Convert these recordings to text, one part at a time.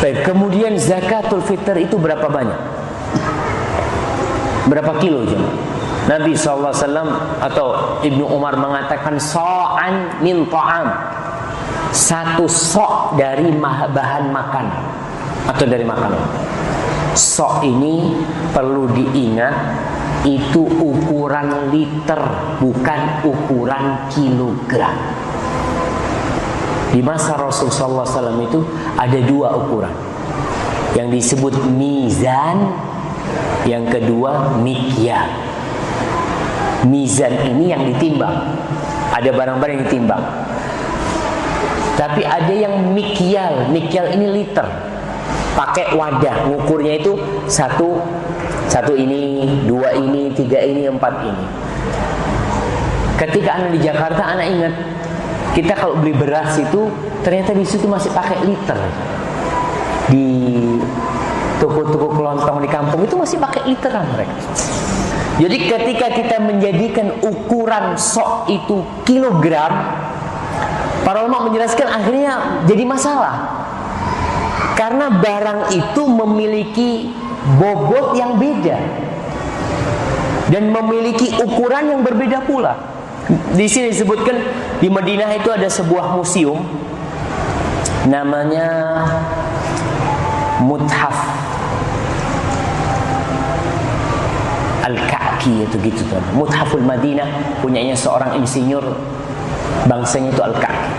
Baik, kemudian zakatul fitr itu berapa banyak? Berapa kilo jemaah? Nabi SAW atau Ibnu Umar mengatakan sa'an min ta'am, satu sok dari bahan makan atau dari makanan. Sok ini perlu diingat, itu ukuran liter, bukan ukuran kilogram. Di masa Rasulullah SAW itu ada dua ukuran, yang disebut mizan, yang kedua mikyal. Mizan ini yang ditimbang, ada barang-barang yang ditimbang. Tapi ada yang mikyal. Mikyal ini liter, pakai wadah, ngukurnya itu satu ini, dua ini, tiga ini, empat ini. Ketika anak di Jakarta, anak ingat, kita kalau beli beras itu ternyata di situ masih pakai liter. Di toko-toko kelontong di kampung itu masih pakai literan mereka. Jadi ketika kita menjadikan ukuran sok itu kilogram, para ulama menjelaskan akhirnya jadi masalah. Karena barang itu memiliki bobot yang beda dan memiliki ukuran yang berbeda pula. Di sini disebutkan di Madinah itu ada sebuah museum namanya Muthaf Al-Ka'ki itu gitu tuh. Muthaful Madinah punyanya seorang insinyur, bangsanya itu Al-Ka'ki.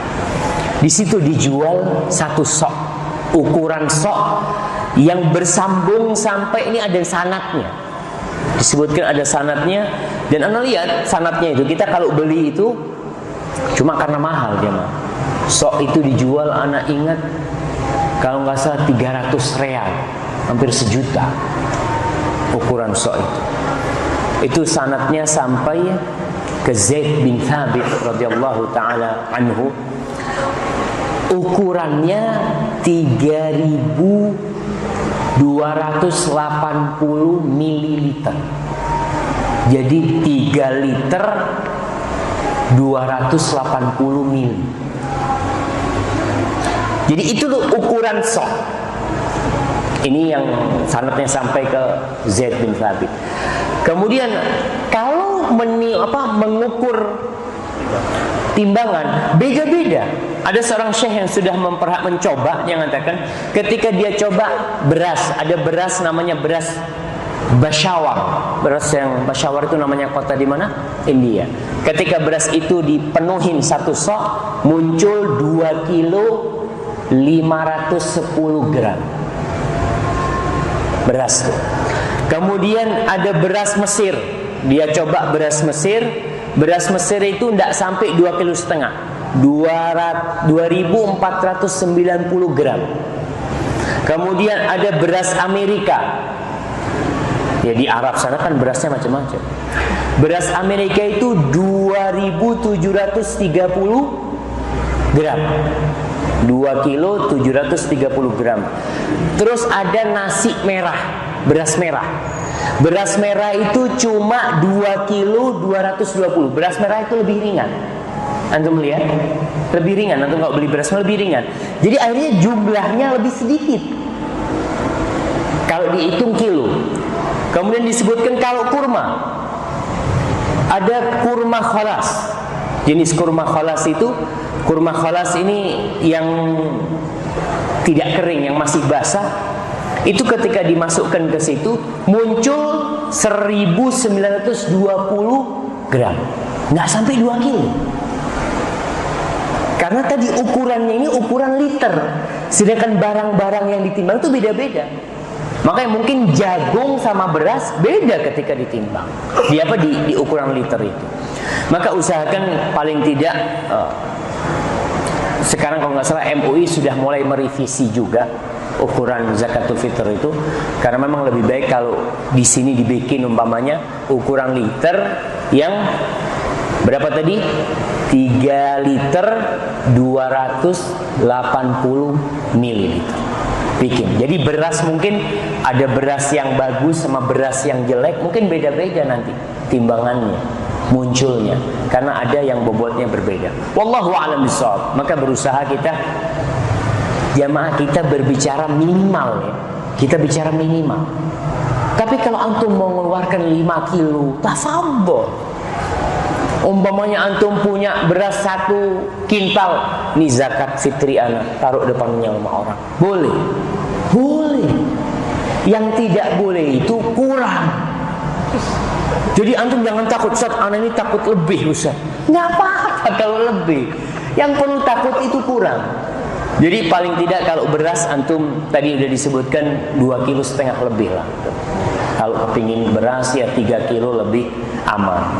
Di situ dijual satu sok, ukuran sok yang bersambung sampai ini ada sanadnya. Disebutkan ada sanadnya, dan Anda lihat sanadnya itu, kita kalau beli itu cuma karena mahal dia mah. Sok itu dijual, anak ingat kalau nggak salah 300 real, hampir sejuta ukuran sok itu. Itu sanadnya sampai ke Zaid bin Thabit radhiyallahu taala anhu. Ukurannya 3.280 mililiter. Jadi 3 liter 280 mil. Jadi itu tuh ukuran sok. Ini yang sanadnya sampai ke Zaid bin Thabit. Kemudian kalau mengukur timbangan beda-beda. Ada seorang syekh yang sudah mencoba, yang mengatakan ketika dia coba beras, ada beras namanya beras Peshawar. Beras yang Peshawar itu namanya kota di mana? India. Ketika beras itu dipenuhin satu sok, muncul 2 kilo 510 gram beras. Kemudian ada beras Mesir. Dia coba beras Mesir. Beras Mesir itu tidak sampai 2,5 kilo, 2.490 gram. Kemudian ada beras Amerika. Ya di Arab sana kan berasnya macam-macam. Beras Amerika itu 2.730 gram. 2 kilo 730 gram. Terus ada nasi merah, beras merah. Beras merah itu cuma 2 kilo 220. Beras merah itu lebih ringan. Antum lihat? Lebih ringan. Antum kalau beli beras lebih ringan. Jadi akhirnya jumlahnya lebih sedikit kalau dihitung kilo. Kemudian disebutkan kalau kurma, ada kurma kholas. Jenis kurma kholas itu, kurma kholas ini yang tidak kering, yang masih basah. Itu ketika dimasukkan ke situ muncul 1920 gram, nggak sampai 2 kilo. Karena tadi ukurannya ini ukuran liter, sedangkan barang-barang yang ditimbang itu beda-beda. Makanya mungkin jagung sama beras beda ketika ditimbang. Di ukuran liter itu. Maka usahakan paling tidak sekarang kalau nggak salah MUI sudah mulai merevisi juga ukuran zakatul fitr itu, karena memang lebih baik kalau di sini dibikin umpamanya ukuran liter yang berapa tadi? 3 liter 280 mililiter. Bikin. Jadi beras mungkin ada beras yang bagus sama beras yang jelek, mungkin beda-beda nanti timbangannya munculnya, karena ada yang bobotnya berbeda. Wallahu a'lam bishawab. Maka berusaha kita jamaah kita berbicara minimal ya. Kita bicara minimal. Tapi kalau antum mau mengeluarkan 5 kilo, tafadhol. Umpamanya antum punya beras 1 kintal, nih zakat fitri anak, taruh depannya sama orang. Boleh. Boleh. Yang tidak boleh itu kurang. Jadi antum jangan takut, Ustaz, anak ini takut lebih, Ustaz. Nggak apa-apa kalau lebih. Yang perlu takut itu kurang. Jadi paling tidak kalau beras antum tadi udah disebutkan 2,5 kilo lebih lah. Kalau kepingin beras ya 3 kilo lebih aman.